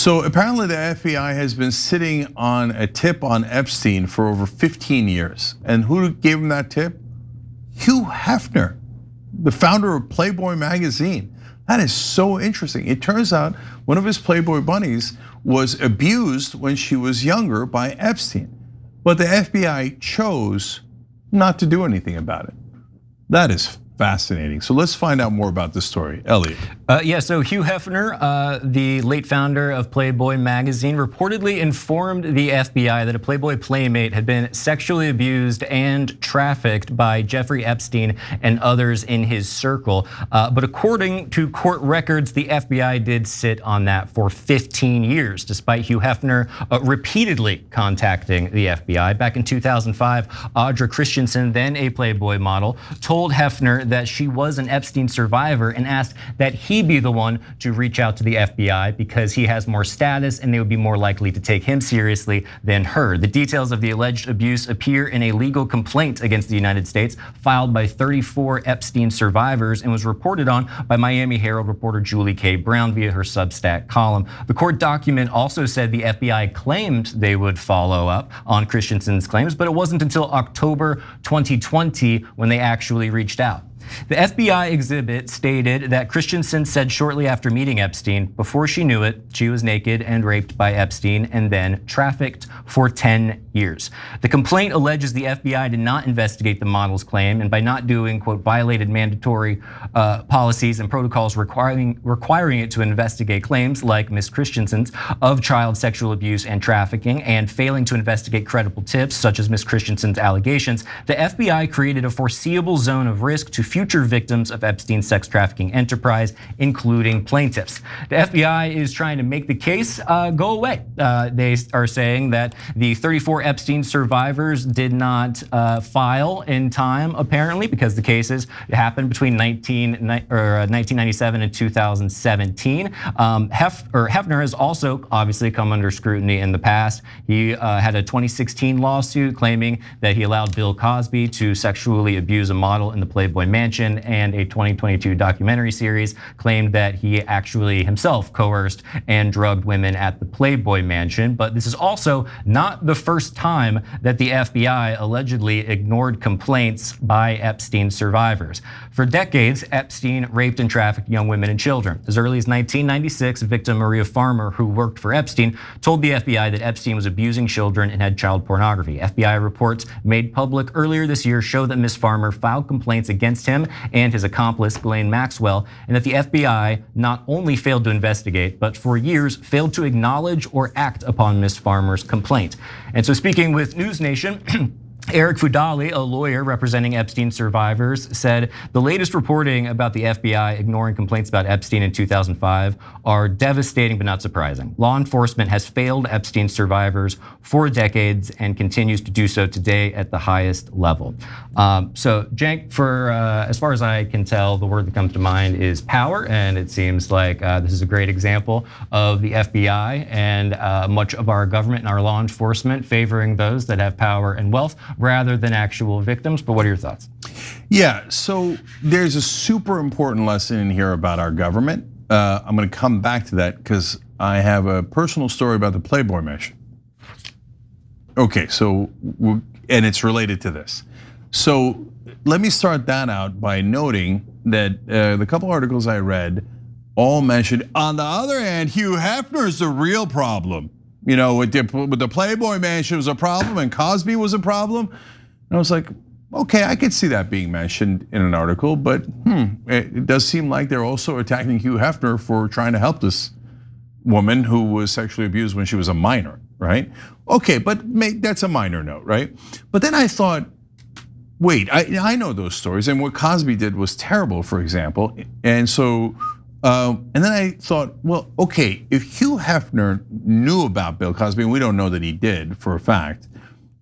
So apparently the FBI has been sitting on a tip on Epstein for over 15 years. And who gave him that tip? Hugh Hefner, the founder of Playboy magazine. That is so interesting. It turns out one of his Playboy bunnies was abused when she was younger by Epstein. But the FBI chose not to do anything about it. That is fascinating. So let's find out more about this story. Elliot. Yeah, so Hugh Hefner, the late founder of Playboy magazine, reportedly informed the FBI that a Playboy Playmate had been sexually abused and trafficked by Jeffrey Epstein and others in his circle. But according to court records, the FBI did sit on that for 15 years, despite Hugh Hefner repeatedly contacting the FBI. Back in 2005, Audra Christensen, then a Playboy model, told Hefner that she was an Epstein survivor and asked that he be the one to reach out to the FBI because he has more status and they would be more likely to take him seriously than her. The details of the alleged abuse appear in a legal complaint against the United States filed by 34 Epstein survivors and was reported on by Miami Herald reporter Julie K. Brown via her Substack column. The court document also said the FBI claimed they would follow up on Christensen's claims, but it wasn't until October 2020 when they actually reached out. The FBI exhibit stated that Christensen said shortly after meeting Epstein, before she knew it, she was naked and raped by Epstein and then trafficked for 10 years. The complaint alleges the FBI did not investigate the model's claim and by not doing, quote, violated mandatory policies and protocols requiring it to investigate claims like Ms. Christensen's of child sexual abuse and trafficking and failing to investigate credible tips such as Ms. Christensen's allegations, the FBI created a foreseeable zone of risk to future victims of Epstein's sex trafficking enterprise, including plaintiffs. The FBI is trying to make the case go away. They are saying that the 34 Epstein survivors did not file in time, apparently, because the cases happened between 1997 and 2017. Hefner has also obviously come under scrutiny in the past. He had a 2016 lawsuit claiming that he allowed Bill Cosby to sexually abuse a model in the Playboy Mansion, and a 2022 documentary series claimed that he actually himself coerced and drugged women at the Playboy Mansion. But this is also not the first time that the FBI allegedly ignored complaints by Epstein survivors. For decades, Epstein raped and trafficked young women and children. As early as 1996, victim Maria Farmer, who worked for Epstein, told the FBI that Epstein was abusing children and had child pornography. FBI reports made public earlier this year show that Ms. Farmer filed complaints against him and his accomplice, Ghislaine Maxwell, and that the FBI not only failed to investigate, but for years failed to acknowledge or act upon Ms. Farmer's complaint. And so speaking with NewsNation, Eric Fudali, a lawyer representing Epstein survivors, said the latest reporting about the FBI ignoring complaints about Epstein in 2005 are devastating but not surprising. Law enforcement has failed Epstein survivors for decades and continues to do so today at the highest level. So Cenk, for as far as I can tell, the word that comes to mind is power, and it seems like this is a great example of the FBI and much of our government and our law enforcement favoring those that have power and wealth rather than actual victims. But what are your thoughts? Yeah, so there's a super important lesson in here about our government. I'm gonna come back to that because I have a personal story about the Playboy Mansion. Okay, so, and it's related to this. So let me start that out by noting that the couple articles I read all mentioned, on the other hand, Hugh Hefner is the real problem. You know, with the Playboy Mansion was a problem and Cosby was a problem. And I was like, okay, I could see that being mentioned in an article, but it does seem like they're also attacking Hugh Hefner for trying to help this woman who was sexually abused when she was a minor, right? Okay, but that's a minor note, right? But then I thought, wait, I know those stories, and what Cosby did was terrible, for example. And so, and then I thought, well, okay, if Hugh Hefner knew about Bill Cosby, and we don't know that he did for a fact,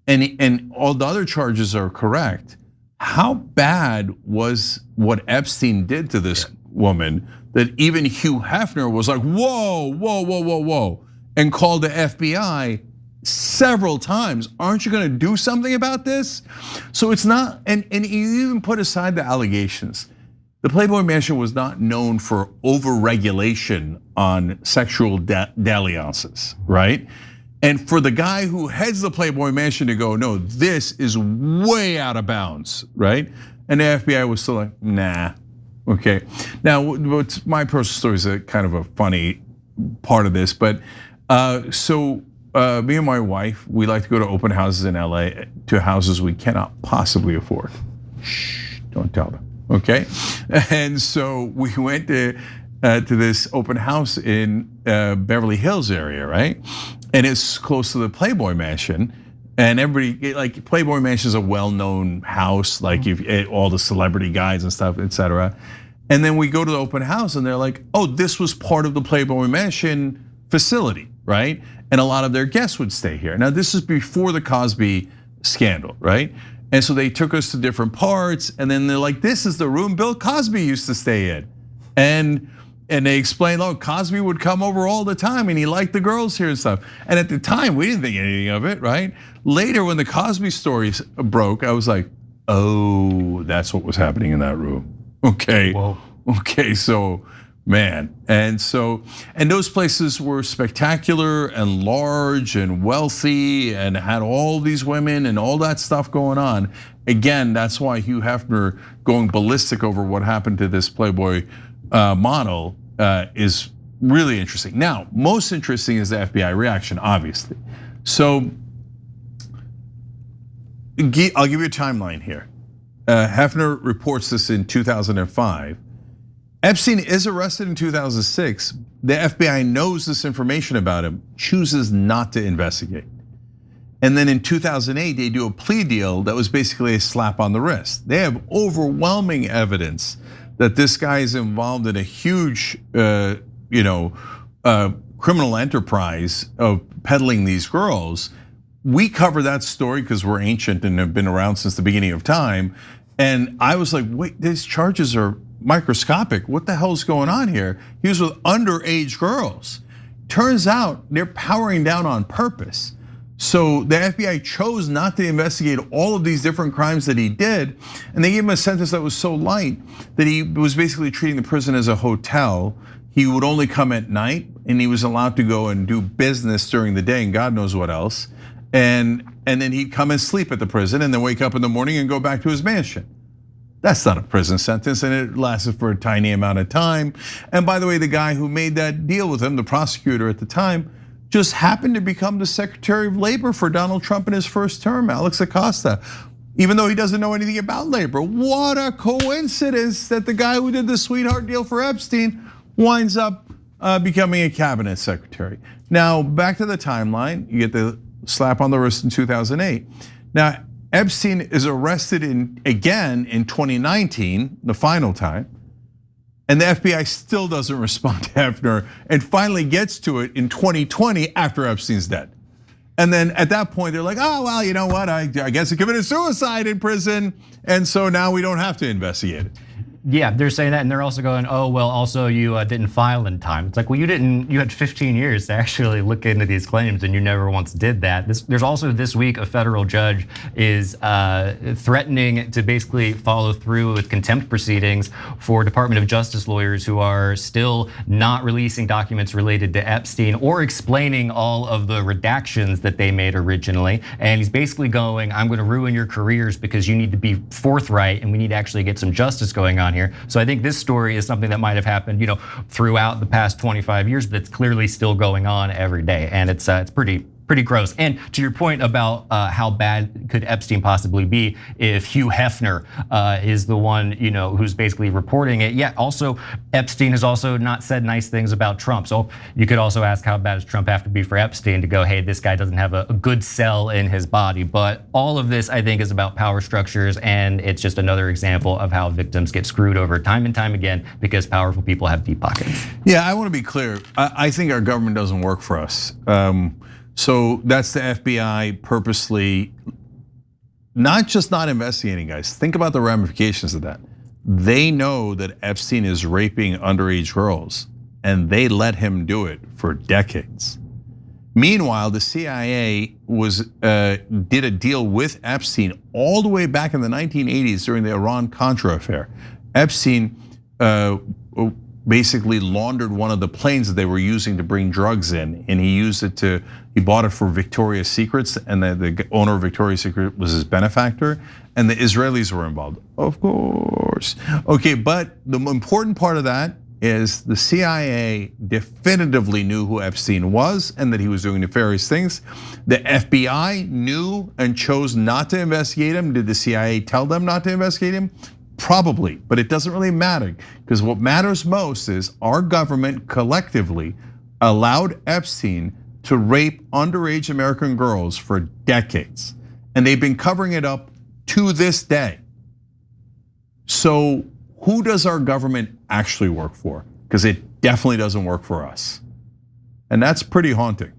and all the other charges are correct, how bad was what Epstein did to this woman that even Hugh Hefner was like, whoa, and called the FBI several times. Aren't you gonna do something about this? So it's not, and you even put aside the allegations. The Playboy Mansion was not known for over-regulation on sexual dalliances, right? And for the guy who heads the Playboy Mansion to go, no, this is way out of bounds, right? And the FBI was still like, nah, okay. Now, what's my personal story is a kind of a funny part of this, but me and my wife, we like to go to open houses in LA to houses we cannot possibly afford. Shh, don't tell them. Okay, and so we went to this open house in Beverly Hills area, right? And it's close to the Playboy Mansion, and everybody like Playboy Mansion is a well-known house, like all the celebrity guys and stuff, etc. And then we go to the open house, and they're like, "Oh, this was part of the Playboy Mansion facility, right?" And a lot of their guests would stay here. Now, this is before the Cosby scandal, right? And so they took us to different parts, and then they're like, this is the room Bill Cosby used to stay in. And they explained, oh, Cosby would come over all the time and he liked the girls here and stuff. And at the time, we didn't think anything of it, right? Later, when the Cosby stories broke, I was like, oh, that's what was happening in that room. Okay, Whoa. Okay, so man, and those places were spectacular and large and wealthy and had all these women and all that stuff going on. Again, that's why Hugh Hefner going ballistic over what happened to this Playboy model is really interesting. Now, most interesting is the FBI reaction, obviously. So I'll give you a timeline here. Hefner reports this in 2005. Epstein is arrested in 2006. The FBI knows this information about him, chooses not to investigate. And then in 2008, they do a plea deal that was basically a slap on the wrist. They have overwhelming evidence that this guy is involved in a huge, criminal enterprise of peddling these girls. We cover that story because we're ancient and have been around since the beginning of time. And I was like, wait, these charges are microscopic. What the hell's going on here? He was with underage girls. Turns out they're powering down on purpose. So the FBI chose not to investigate all of these different crimes that he did, and they gave him a sentence that was so light that he was basically treating the prison as a hotel. He would only come at night, and he was allowed to go and do business during the day and God knows what else. And then he'd come and sleep at the prison and then wake up in the morning and go back to his mansion. That's not a prison sentence, and it lasted for a tiny amount of time. And by the way, the guy who made that deal with him, the prosecutor at the time, just happened to become the Secretary of Labor for Donald Trump in his first term, Alex Acosta, even though he doesn't know anything about labor. What a coincidence that the guy who did the sweetheart deal for Epstein winds up becoming a cabinet secretary. Now, back to the timeline, you get the slap on the wrist in 2008. Now, Epstein is arrested again in 2019, the final time, and the FBI still doesn't respond to Hefner and finally gets to it in 2020 after Epstein's dead. And then at that point, they're like, oh, well, you know what? I guess he committed suicide in prison, and so now we don't have to investigate it. Yeah, they're saying that, and they're also going, oh, well, also you didn't file in time. It's like, well, you had 15 years to actually look into these claims, and you never once did that. There's also this week, a federal judge is threatening to basically follow through with contempt proceedings for Department of Justice lawyers who are still not releasing documents related to Epstein or explaining all of the redactions that they made originally. And he's basically going, I'm gonna ruin your careers because you need to be forthright and we need to actually get some justice going on here. So I think this story is something that might have happened, throughout the past 25 years, but it's clearly still going on every day, and it's pretty gross. And to your point about how bad could Epstein possibly be if Hugh Hefner is the one who's basically reporting it. Yeah, also Epstein has also not said nice things about Trump. So you could also ask how bad does Trump have to be for Epstein to go, hey, this guy doesn't have a good cell in his body. But all of this, I think, is about power structures, and it's just another example of how victims get screwed over time and time again because powerful people have deep pockets. Yeah, I want to be clear. I think our government doesn't work for us. So that's the FBI purposely not just not investigating, guys. Think about the ramifications of that. They know that Epstein is raping underage girls, and they let him do it for decades. Meanwhile, the CIA did a deal with Epstein all the way back in the 1980s during the Iran-Contra affair. Epstein basically laundered one of the planes that they were using to bring drugs in, and he bought it for Victoria's Secrets, and the owner of Victoria's Secret was his benefactor, and the Israelis were involved, of course. Okay, but the important part of that is the CIA definitively knew who Epstein was and that he was doing nefarious things. The FBI knew and chose not to investigate him. Did the CIA tell them not to investigate him? Probably, but it doesn't really matter, because what matters most is our government collectively allowed Epstein to rape underage American girls for decades, and they've been covering it up to this day. So who does our government actually work for? Because it definitely doesn't work for us, and that's pretty haunting.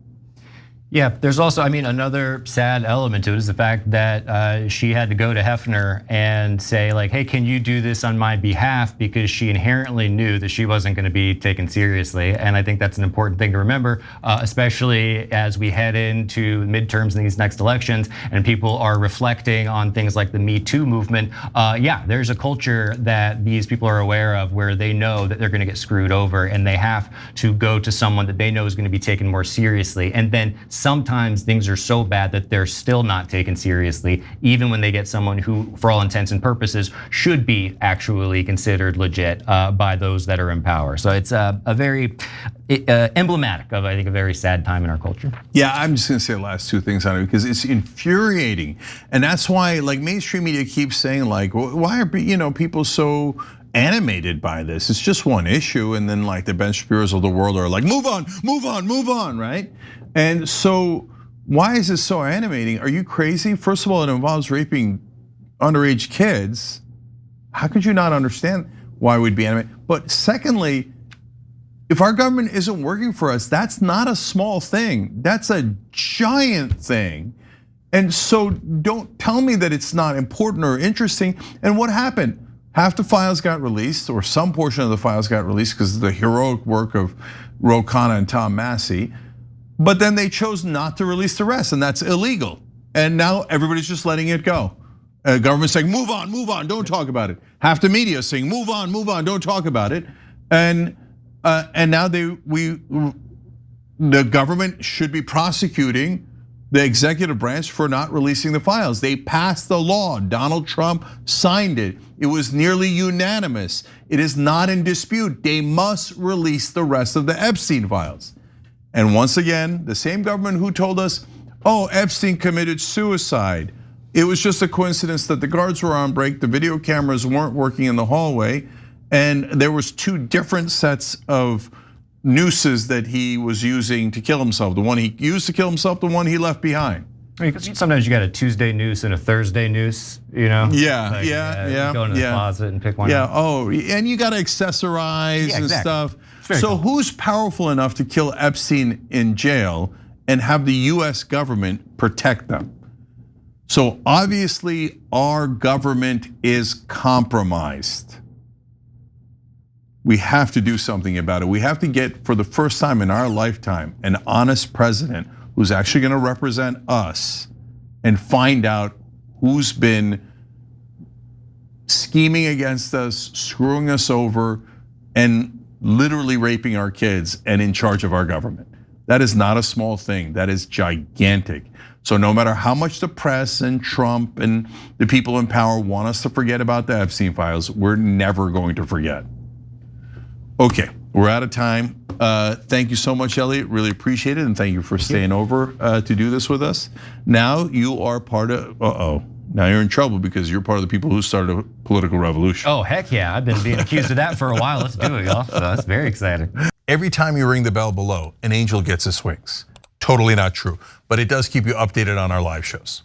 Yeah, there's also, another sad element to it is the fact that she had to go to Hefner and say like, hey, can you do this on my behalf? Because she inherently knew that she wasn't gonna be taken seriously. And I think that's an important thing to remember, especially as we head into midterms in these next elections and people are reflecting on things like the Me Too movement. Yeah, there's a culture that these people are aware of where they know that they're gonna get screwed over and they have to go to someone that they know is gonna be taken more seriously. And then sometimes things are so bad that they're still not taken seriously, even when they get someone who, for all intents and purposes, should be actually considered legit by those that are in power. So it's a very emblematic of, I think, a very sad time in our culture. Yeah, I'm just gonna say the last two things on it because it's infuriating, and that's why like mainstream media keeps saying like, why are people so animated by this? It's just one issue, and then like the Ben Shapiro's of the world are like, move on, move on, move on, right? And so why is this so animating? Are you crazy? First of all, it involves raping underage kids. How could you not understand why we'd be animated? But secondly, if our government isn't working for us, that's not a small thing. That's a giant thing. And so don't tell me that it's not important or interesting. And what happened? Half the files got released, or some portion of the files got released because of the heroic work of Ro Khanna and Tom Massey. But then they chose not to release the rest, and that's illegal. And now everybody's just letting it go. Government's saying, move on, don't talk about it. Half the media saying, move on, don't talk about it. And now the government should be prosecuting the executive branch for not releasing the files. They passed the law. Donald Trump signed it. It was nearly unanimous. It is not in dispute. They must release the rest of the Epstein files. And once again, the same government who told us, Epstein committed suicide. It was just a coincidence that the guards were on break, the video cameras weren't working in the hallway, and there was two different sets of nooses that he was using to kill himself. The one he used to kill himself, the one he left behind. Because sometimes you got a Tuesday noose and a Thursday noose, Yeah, Go into the closet and pick one up. And you got to accessorize and stuff. So who's powerful enough to kill Epstein in jail and have the US government protect them? So obviously our government is compromised. We have to do something about it. We have to get, for the first time in our lifetime, an honest president who's actually gonna represent us and find out who's been scheming against us, screwing us over, and literally raping our kids and in charge of our government. That is not a small thing, that is gigantic. So no matter how much the press and Trump and the people in power want us to forget about the Epstein files, we're never going to forget. Okay, we're out of time. Thank you so much, Elliot, really appreciate it, and thank you for staying over to do this with us. Now you are part of, now you're in trouble because you're part of the people who started a political revolution. Oh, heck yeah, I've been being accused of that for a while. Let's do it, y'all. So that's very exciting. Every time you ring the bell below, an angel gets his wings. Totally not true, but it does keep you updated on our live shows.